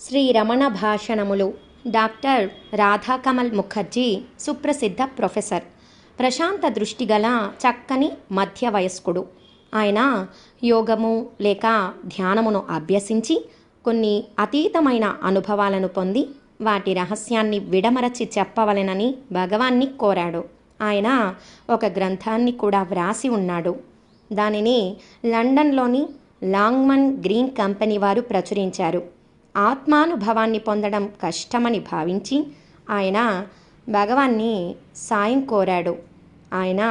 Shri Ramana భాషణములు. Doctor రాధాకమల్ Mukherjee సుప్రసిద్ధ professor. ప్రశాంత దృష్టి గల చక్కని మధ్య వయస్కుడు. ఆయన యోగము లేక ధ్యానమును అభ్యసించి కొన్ని అతీతమైన అనుభవాలను పొంది వాటి రహస్యాన్ని విడమరచి చెప్పవలెనని భగవాన్ని కోరాడు. ఆయన ఒక గ్రంథాన్ని కూడా వ్రాసి ఉన్నాడు. దానిని లండన్లోని లాంగ్మన్ గ్రీన్ కంపెనీ వారు ప్రచురించారు. ఆత్మానుభవాన్ని పొందడం కష్టమని భావించి ఆయన భగవాన్ని సాయం కోరాడు. ఆయన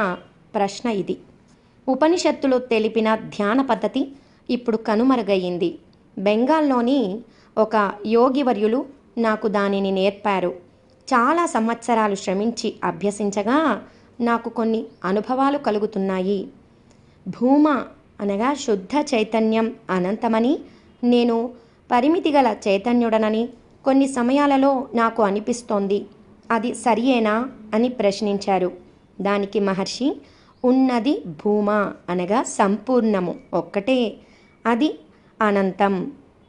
ప్రశ్న ఇది: ఉపనిషత్తులు తెలిపిన ధ్యాన పద్ధతి ఇప్పుడు కనుమరుగయ్యింది. బెంగాల్లోని ఒక యోగివర్యులు నాకు దానిని నేర్పారు. చాలా సంవత్సరాలు శ్రమించి అభ్యసించగా నాకు కొన్ని అనుభవాలు కలుగుతున్నాయి. భూమ అనగా శుద్ధ చైతన్యం అనంతమని, నేను పరిమితి గల చైతన్యుడనని కొన్ని సమయాలలో నాకు అనిపిస్తోంది. అది సరియేనా అని ప్రశ్నించారు. దానికి మహర్షి, ఉన్నది భూమ అనగా సంపూర్ణము ఒక్కటే, అది అనంతం,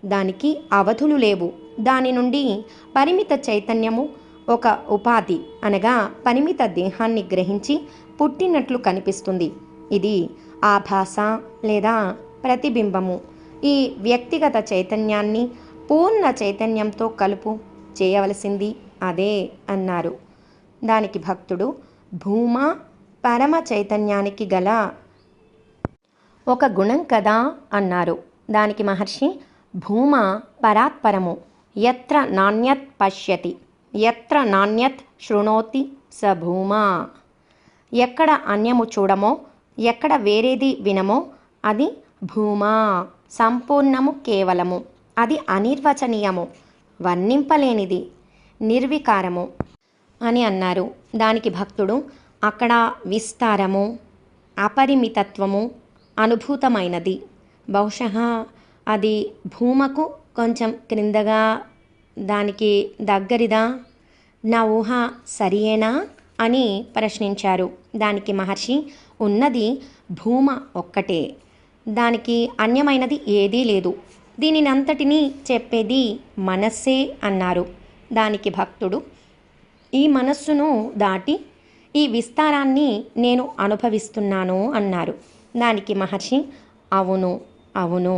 దానికి అవధులు లేవు. దాని నుండి పరిమిత చైతన్యము ఒక ఉపాధి అనగా పరిమిత దేహాన్ని గ్రహించి పుట్టినట్లు కనిపిస్తుంది. ఇది ఆభాస లేదా ప్రతిబింబము. ఈ వ్యక్తిగత చైతన్యాన్ని పూర్ణ చైతన్యంతో కలుపు చేయవలసింది అదే అన్నారు. దానికి భక్తుడు, భూమ పరమ చైతన్యానికి గల ఒక గుణం కదా అన్నారు. దానికి మహర్షి, భూమ పరాత్పరము, యత్ర నాణ్యత్ పశ్యతి, యత్ర నాణ్యత్ శృణోతి స భూమా. ఎక్కడ అన్యము చూడమో, ఎక్కడ వేరేది వినమో అది భూమా. సంపూర్ణము, కేవలము, అది అనిర్వచనీయము, వర్ణింపలేనిది, నిర్వికారము అని అన్నారు. దానికి భక్తుడు, అక్కడ విస్తారము, అపరిమితత్వము అనుభూతమైనది. బహుశా అది భూమకు కొంచెం క్రిందగా, దానికి దగ్గరిదా? నా ఊహ సరియేనా అని ప్రశ్నించారు. దానికి మహర్షి, ఉన్నది భూమ ఒక్కటే, దానికి అన్యమైనది ఏదీ లేదు. దీనినంతటినీ చెప్పేది మనస్సే అన్నారు. దానికి భక్తుడు, ఈ మనస్సును దాటి ఈ విస్తారాన్ని నేను అనుభవిస్తున్నాను అన్నారు. దానికి మహర్షి, అవును అవును.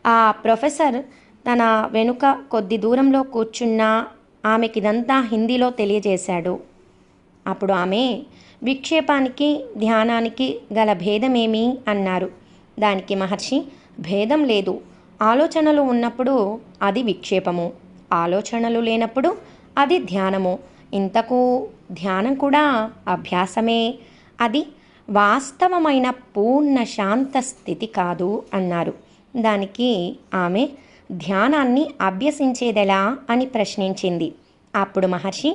ఆ ప్రొఫెసర్ తన వెనుక కొద్ది దూరంలో కూర్చున్న ఆమెకిదంతా హిందీలో తెలియజేశాడు. అప్పుడు ఆమె, విక్షేపానికి ధ్యానానికి గల భేదమేమి అన్నారు. దానికి మహర్షి, భేదం లేదు. ఆలోచనలు ఉన్నప్పుడు అది విక్షేపము, ఆలోచనలు లేనప్పుడు అది ధ్యానము. ఇంతకు ధ్యానం కూడా అభ్యాసమే, అది వాస్తవమైన పూర్ణ శాంత స్థితి కాదు అన్నారు. దానికి ఆమె, ధ్యానాన్ని అభ్యసించేదెలా అని ప్రశ్నించింది. అప్పుడు మహర్షి,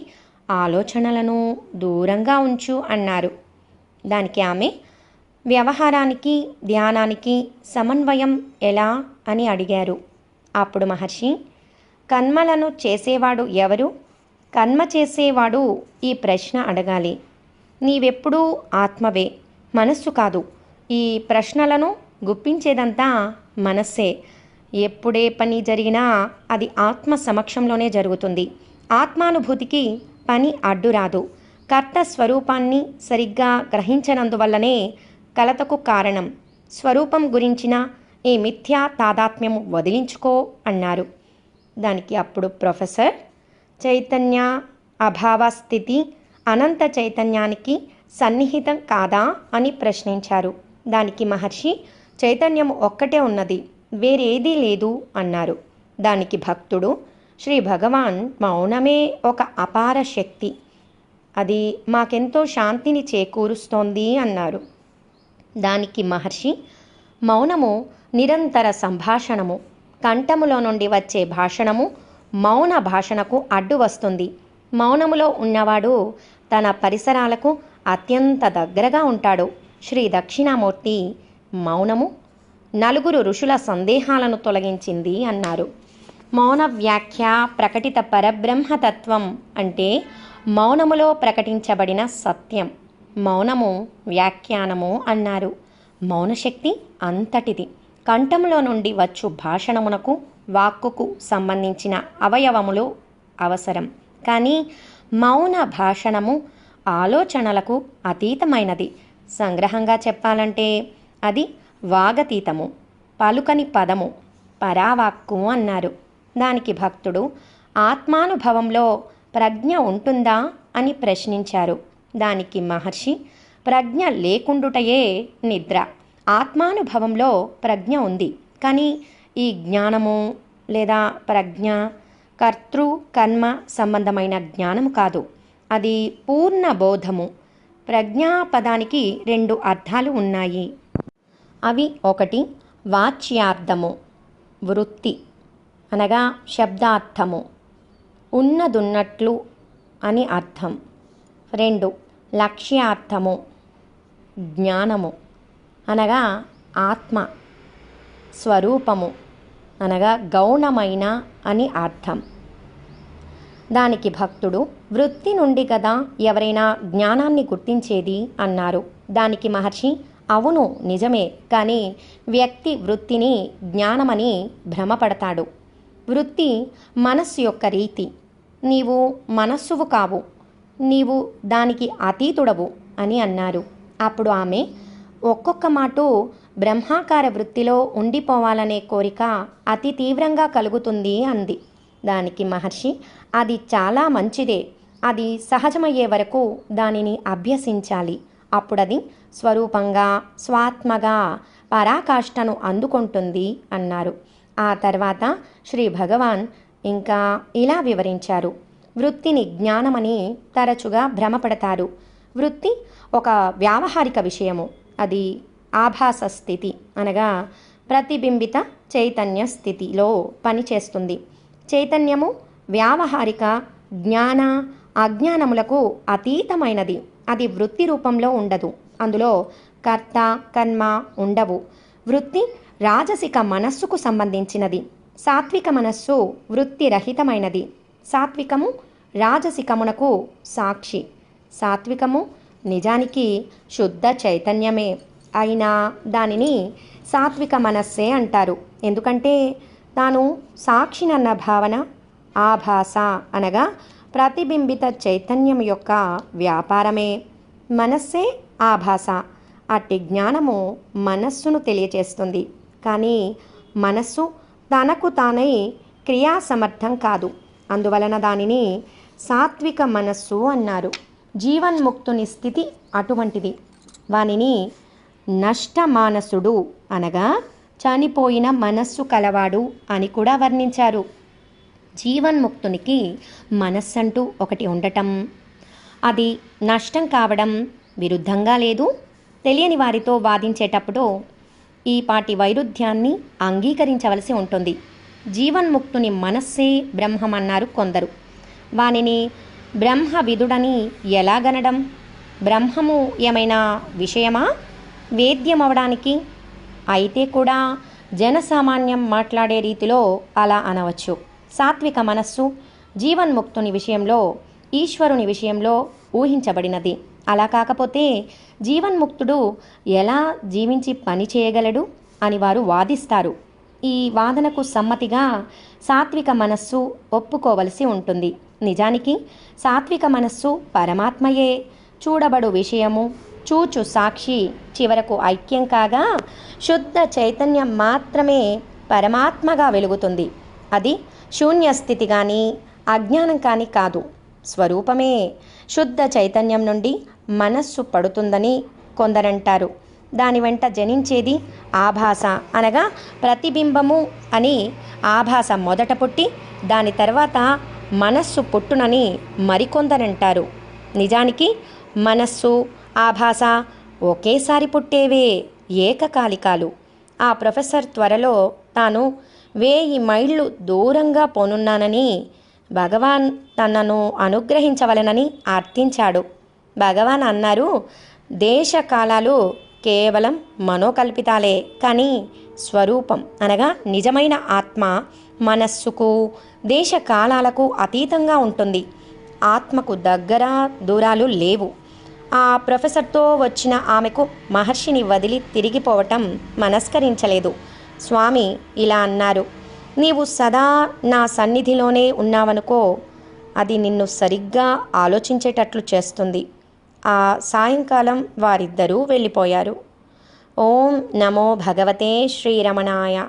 ఆలోచనలను దూరంగా ఉంచు అన్నారు. దానికి ఆమె, వ్యవహారానికి ధ్యానానికి సమన్వయం ఎలా అని అడిగారు. అప్పుడు మహర్షి, కర్మలను చేసేవాడు ఎవరు? కర్మ చేసేవాడు ఈ ప్రశ్న అడగాలి. నీవెప్పుడూ ఆత్మవే, మనస్సు కాదు. ఈ ప్రశ్నలను గుప్పించేదంతా మనస్సే. ఎప్పుడే పని జరిగినా అది ఆత్మ సమక్షంలోనే జరుగుతుంది. ఆత్మానుభూతికి పని అడ్డురాదు. కర్త స్వరూపాన్ని సరిగ్గా గ్రహించనందువల్లనే కలతకు కారణం. స్వరూపం గురించిన ఈ మిథ్యా తాదాత్మ్యము వదిలించుకో అన్నారు. దానికి అప్పుడు ప్రొఫెసర్, చైతన్య అభావ స్థితి అనంత చైతన్యానికి సన్నిహితం కాదా అని ప్రశ్నించారు. దానికి మహర్షి, చైతన్యం ఒక్కటే ఉన్నది, వేరేదీ లేదు అన్నారు. దానికి భక్తుడు, శ్రీ భగవాన్ మౌనమే ఒక అపార శక్తి, అది మాకెంతో శాంతిని చేకూరుస్తోంది అన్నారు. దానికి మహర్షి, మౌనము నిరంతర సంభాషణము. కంఠములో నుండి వచ్చే భాషణము మౌన భాషణకు అడ్డు వస్తుంది. మౌనములో ఉన్నవాడు తన పరిసరాలకు అత్యంత దగ్గరగా ఉంటాడు. శ్రీ దక్షిణామూర్తి, మౌనము నలుగురు ఋషుల సందేహాలను తొలగించింది అన్నారు. మౌన వ్యాఖ్య ప్రకటిత పరబ్రహ్మతత్వం అంటే మౌనములో ప్రకటించబడిన సత్యం. మౌనము వ్యాఖ్యానము అన్నారు. మౌనశక్తి అంతటిది. కంఠంలో నుండి వచ్చు భాషణమునకు వాక్కుకు సంబంధించిన అవయవములు అవసరం. కానీ మౌన భాషణము ఆలోచనలకు అతీతమైనది. సంగ్రహంగా చెప్పాలంటే అది వాగతీతము, పలుకని పదము, పరావాక్కు అన్నారు. దానికి భక్తుడు ఆత్మానుభవంలో ప్రజ్ఞ ఉంటుందా అని ప్రశ్నించారు. దానికి మహర్షి ప్రజ్ఞ లేకుండుటయే నిద్ర. ఆత్మానుభవంలో ప్రజ్ఞ ఉంది, కానీ ఈ జ్ఞానము లేదా ప్రజ్ఞ కర్తృ కర్మ సంబంధమైన జ్ఞానము కాదు, అది పూర్ణ బోధము. ప్రజ్ఞా పదానికి 2 అర్థాలు ఉన్నాయి. అవి ఒకటి వాచ్యార్థము, వృత్తి అనగా శబ్దార్థము, ఉన్నదున్నట్లు అని అర్థం. 2 లక్ష్యార్థము, జ్ఞానము అనగా ఆత్మ, స్వరూపము అనగా గౌణమైన అని అర్థం. దానికి భక్తుడు వృత్తి నుండి కదా ఎవరైనా జ్ఞానాన్ని గుర్తించేది అన్నారు. దానికి మహర్షి అవును నిజమే, కానీ వ్యక్తి వృత్తిని జ్ఞానమని భ్రమపడతాడు. వృత్తి మనస్సు యొక్క రీతి. నీవు మనస్సువు కావు, నీవు దానికి అతీతుడవు అని అన్నారు. అప్పుడు ఆమె ఒక్కొక్క మాటు బ్రహ్మాకార వృత్తిలో ఉండిపోవాలనే కోరిక అతి తీవ్రంగా కలుగుతుంది అంది. దానికి మహర్షి అది చాలా మంచిదే, అది సహజమయ్యే వరకు దానిని అభ్యసించాలి. అప్పుడది స్వరూపంగా స్వాత్మగా పరాకాష్ఠను అందుకుంటుంది అన్నారు. ఆ తర్వాత శ్రీ భగవాన్ ఇంకా ఇలా వివరించారు. వృత్తిని జ్ఞానమని తరచుగా భ్రమపడతారు. వృత్తి ఒక వ్యావహారిక విషయము. అది ఆభాస స్థితి అనగా ప్రతిబింబిత చైతన్య స్థితిలో పనిచేస్తుంది. చైతన్యము వ్యావహారిక జ్ఞాన అజ్ఞానములకు అతీతమైనది. అది వృత్తి రూపంలో ఉండదు. అందులో కర్త కర్మ ఉండవు. వృత్తి రాజసిక మనస్సుకు సంబంధించినది. సాత్విక మనస్సు వృత్తి రహితమైనది. సాత్వికము రాజసికమునకు సాక్షి. సాత్వికము నిజానికి శుద్ధ చైతన్యమే, అయినా దానిని సాత్విక మనస్సే అంటారు. ఎందుకంటే తాను సాక్షినన్న భావన ఆభాస అనగా ప్రతిబింబిత చైతన్యం యొక్క వ్యాపారమే. మనస్సే ఆభాస. అట్టి జ్ఞానము మనస్సును తెలియచేస్తుంది, కానీ మనస్సు తనకు తానై క్రియాసమర్థం కాదు. అందువలన దానిని సాత్విక మనస్సు అన్నారు. జీవన్ముక్తుని స్థితి అటువంటిది. వానిని నష్టమానసుడు అనగా చనిపోయిన మనస్సు కలవాడు అని కూడా వర్ణించారు. జీవన్ముక్తునికి మనస్సంటూ ఒకటి ఉండటం, అది నష్టం కావడం విరుద్ధంగా లేదు. తెలియని వారితో వాదించేటప్పుడు ఈ పాటి వైరుధ్యాన్ని అంగీకరించవలసి ఉంటుంది. జీవన్ముక్తుని మనస్సే బ్రహ్మమన్నారు కొందరు. వానిని బ్రహ్మవిదుడని ఎలాగనడం? బ్రహ్మము ఏమైనా విషయమా వేద్యమవడానికి? అయితే కూడా జనసామాన్యం మాట్లాడే రీతిలో అలా అనవచ్చు. సాత్విక మనస్సు జీవన్ముక్తుని విషయంలో ఈశ్వరుని విషయంలో ఊహించబడినది. అలా కాకపోతే జీవన్ముక్తుడు ఎలా జీవించి పని చేయగలడు అని వారు వాదిస్తారు. ఈ వాదనకు సమ్మతిగా సాత్విక మనస్సు ఒప్పుకోవలసి ఉంటుంది. నిజానికి సాత్విక మనస్సు పరమాత్మయే. చూడబడు విషయము చూచు సాక్షి చివరకు ఐక్యం కాగా శుద్ధ చైతన్యం మాత్రమే పరమాత్మగా వెలుగుతుంది. అది శూన్యస్థితి కానీ అజ్ఞానం కానీ కాదు, స్వరూపమే. శుద్ధ చైతన్యం నుండి మనస్సు పడుతుందని కొందరంటారు. దాని వెంట జనించేది ఆభాస అనగా ప్రతిబింబము అని. ఆభాస మొదట పుట్టి దాని తర్వాత మనస్సు పుట్టునని మరికొందరంటారు. నిజానికి మనస్సు ఆభాస ఒకేసారి పుట్టేవే, ఏకకాలికాలు. ఆ ప్రొఫెసర్ త్వరలో తాను 1000 మైళ్ళు దూరంగా పోనున్నానని భగవాన్ తనను అనుగ్రహించవలనని అర్థించాడు. భగవాన్ అన్నారు, దేశకాలాలు కేవలం మనోకల్పితాలే, కానీ స్వరూపం అనగా నిజమైన ఆత్మ మనస్సుకు దేశకాలాలకు అతీతంగా ఉంటుంది. ఆత్మకు దగ్గర దూరాలు లేవు. ఆ ప్రొఫెసర్తో వచ్చిన ఆమెకు మహర్షిని వదిలి తిరిగిపోవటం మనస్కరించలేదు. స్వామి ఇలా అన్నారు, నీవు సదా నా సన్నిధిలోనే ఉన్నావనుకో, అది నిన్ను సరిగ్గా ఆలోచించేటట్లు చేస్తుంది. ఆ సాయంకాలం వారిద్దరూ వెళ్ళిపోయారు. ఓం నమో భగవతే శ్రీరమణాయ.